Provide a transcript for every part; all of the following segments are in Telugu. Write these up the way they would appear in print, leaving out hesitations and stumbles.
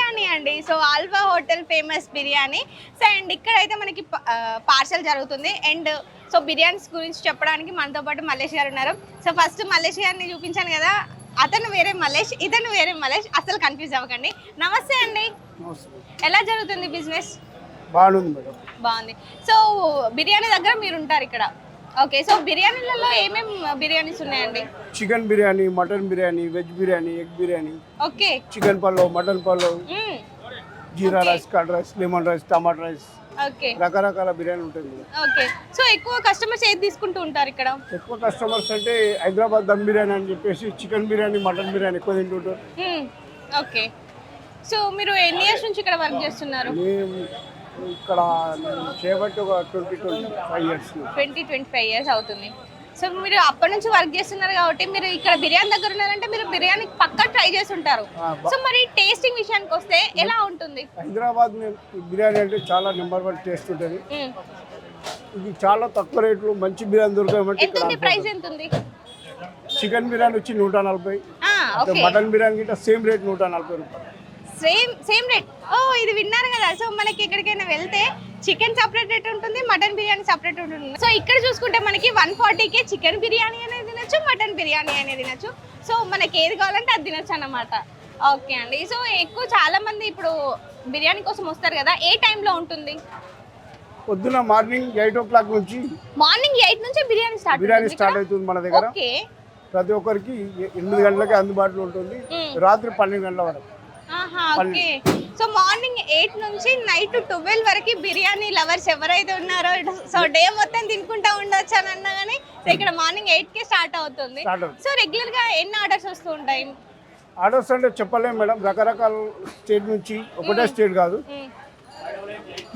బిర్యానీ అండి. So Alva hotel famous biryani. So and ఇక్కడైతే మనకి పార్సల్ జరుగుతుంది. అండ్ సో బిర్యానీస్ గురించి చెప్పడానికి మనతో పాటు మల్లేష్ గారు ఉన్నారు. సో ఫస్ట్ మల్లేష్ గారిని చూపించాను కదా, అతను వేరే మల్లేష్, ఇతను వేరే మల్లేష్, అసలు కన్ఫ్యూజ్ అవ్వకండి. నమస్తే అండి, ఎలా జరుగుతుంది బిజినెస్? బాగుంది మేడం. బాగుంది. సో బిర్యానీ దగ్గర మీరు ఉంటారు ఇక్కడ. ఓకే, సో బిర్యానీలలో ఏమేమి బిర్యానీస్ ఉన్నాయండి? Chicken biryani, mutton biryani, veg biryani, egg biryani, okay, chicken pulao, mutton pulao, jeera rice, curd rice, lemon rice, tomato rice, okay, రకరకాల బిర్యానీ ఉంటుంది. ఓకే. సో ఎక్కువ కస్టమర్స్ ఏది తీసుకుంటూ ఉంటారు ఇక్కడ? ఎక్కువ కస్టమర్స్ అంటే హైదరాబాద్ దమ్ బిర్యానీ అని చెప్పేసి చికెన్ బిర్యానీ, మటన్ బిర్యానీ ఎక్కువ తింటుంటారు. ఓకే. సో మీరు ఎన్ని ఇయర్స్ నుంచి ఇక్కడ వర్క్ చేస్తున్నారు? మేము ఇక్కడ చేయబట్టి ఒక 20-25 ఇయర్స్. 20-25 ఇయర్స్ అవుతుంది. సో మీరు అప్పటి నుంచి వర్క్ చేస్తున్నారు కాబట్టి మీరు ఇక్కడ బిర్యానీ దగ్గర ఉన్నారంటే మీరు బిర్యానీ పక్కా ట్రై చేసి ఉంటారు. సో మరి టేస్టింగ్ విషయానికి వస్తే ఎలా ఉంటుంది? హైదరాబాద్ బిర్యానీ అంటే చాలా నెంబర్ 1 టేస్ట్ ఉంటుంది. ఇది చాలా తక్కువ రేట్లు మంచి బిర్యానీ దొరకమంటే. ఎంత ఉంది ప్రైస్? ఎంత ఉంది? చికెన్ బిర్యానీ వచ్చి 140, మటన్ బిర్యానీ గిట్ట సేమ్ రేట్ 140 రూపాయలు. Same rate. ఓ, ఇది విన్నారు కదా. సో మనకి ఎక్కడికైనా వెళ్తే చికెన్ సపరేట్ రేట్ ఉంటుంది, మటన్ బిర్యానీ సపరేట్ ఉంటుంది. సో ఇక్కడ చూసుకుంటే మనకి 140కే చికెన్ బిర్యానీ అనేది తినొచ్చు, మటన్ బిర్యానీ అనేది తినొచ్చు. సో మనకి ఏది కావాలంటే అది తినొచ్చు అన్నమాట. ఓకే అండి. సో ఎక్కువ చాలా మంది ఇప్పుడు బిర్యానీ కోసం వస్తారు కదా, ఏ టైంలో ఉంటుంది? పొద్దున మార్నింగ్ 8 o'clock నుంచి. మార్నింగ్ 8 నుంచి బిర్యానీ స్టార్ట్ అవుతుంది మన దగ్గర. ఓకే, ప్రతి ఒక్కరికి 8 గంటలకి అందుబాటులో ఉంటుంది, రాత్రి 12 గంటల వరకు. ఓకే. సో మార్నింగ్ 8 నుంచి నైట్ 12 వరకు బిర్యానీ లవర్స్ ఎవరైతే ఉన్నారో సో డే మొత్తం తినుకుంటా ఉండొచ్చు అని అన్నా కానీ ఇక్కడ మార్నింగ్ 8కే స్టార్ట్ అవుతుంది. సో రెగ్యులర్ గా ఎన్ని ఆర్డర్స్ వస్తూ ఉంటాయి? ఆర్డర్స్ అంటే చెప్పలేము మేడం, రకరకాల స్టేట్ నుంచి, ఒకటే స్టేట్ కాదు,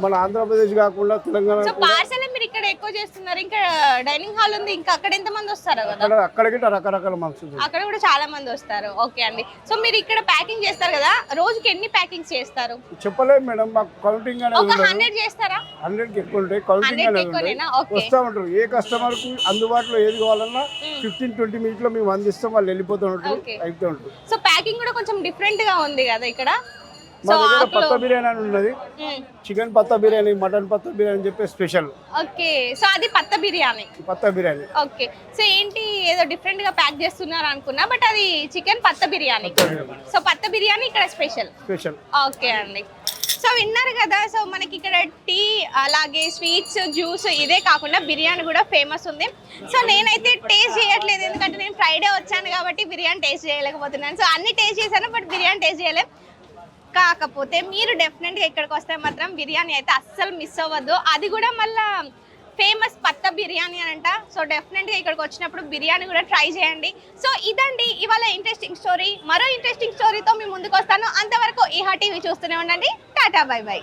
మన ఆంధ్రప్రదేశ్ కాకుండా తెలంగాణ. సో పార్సల్ మీరు ఇక్కడ ఎక్కువ చేస్తున్నారు, ఇంకా డైనింగ్ హాల్ ఉంది, ఇంకా అక్కడ ఎంత మంది వస్తారు కదా? అక్కడికి రకరకాల మంది, అక్కడ కూడా చాలా మంది వస్తారు. ఓకే అండి. సో మీరు ఇక్కడ ప్యాకింగ్ చేస్తారు కదా, రోజుకి ఎన్ని ప్యాకింగ్స్ చేస్తారు? చెప్పలేము మేడం, మాకు కౌంటింగ్ అనేది 100 చేస్తారా? 100కి ఎక్కువ ఉంటాయి, కౌంటింగ్ అనేది వస్తూ ఉంటారు. ఏ కస్టమర్ కు అందుబాటులో ఏది కావాలన్నా 15-20 minutes లో మేము అందిస్తాం, వాళ్ళు వెళ్ళిపోతూ ఉంటారు, అయిపోతూ ఉంటారు. సో ప్యాకింగ్ కూడా కొంచెం డిఫరెంట్ గా ఉంది కదా ఇక్కడ. మా దగ్గర పత్తా బిర్యానీ అని ఉన్నది, చికెన్ పత్తా బిర్యానీ, మటన్ పత్తా బిర్యానీ అని చెప్పి స్పెషల్. ఓకే, సో అది పత్తా బిర్యానీ. ఓకే. సో ఏంటి ఏదో డిఫరెంట్ గా ప్యాక్ చేస్తున్నారు అనుకున్నా, బట్ అది చికెన్ పత్తా బిర్యానీ. సో పత్తా బిర్యానీ ఇక్కడ స్పెషల్. ఓకే అండి. సో విన్నారు కదా. సో మనకి ఇక్కడ టీ, అలాగే స్వీట్స్, జ్యూస్, ఇదే కాకుండా బిర్యానీ కూడా ఫేమస్ ఉంది. సో నేనైతే టేస్ట్ చేయట్లేదు, ఎందుకంటే నేను ఫ్రైడే వచ్చాను కాబట్టి బిర్యానీ టేస్ట్ చేయలేకపోతున్నాను. సో అన్ని టేస్ట్ చేశాను, బట్ బిర్యానీ టేస్ట్ చేయలేదు. కాకపోతే మీరు డెఫినెట్గా ఇక్కడికి వస్తే మాత్రం బిర్యానీ అయితే అస్సలు మిస్ అవ్వద్దు. అది కూడా మళ్ళీ ఫేమస్ పత్తా బిర్యానీ అంట. సో డెఫినెట్గా ఇక్కడికి వచ్చినప్పుడు బిర్యానీ కూడా ట్రై చేయండి. సో ఇదండి ఇవాళ ఇంట్రెస్టింగ్ స్టోరీ. మరో ఇంట్రెస్టింగ్ స్టోరీతో మీ ముందుకు వస్తాను. అంతవరకు ఈహా టీవీ చూస్తూనే ఉండండి. Tata, by by.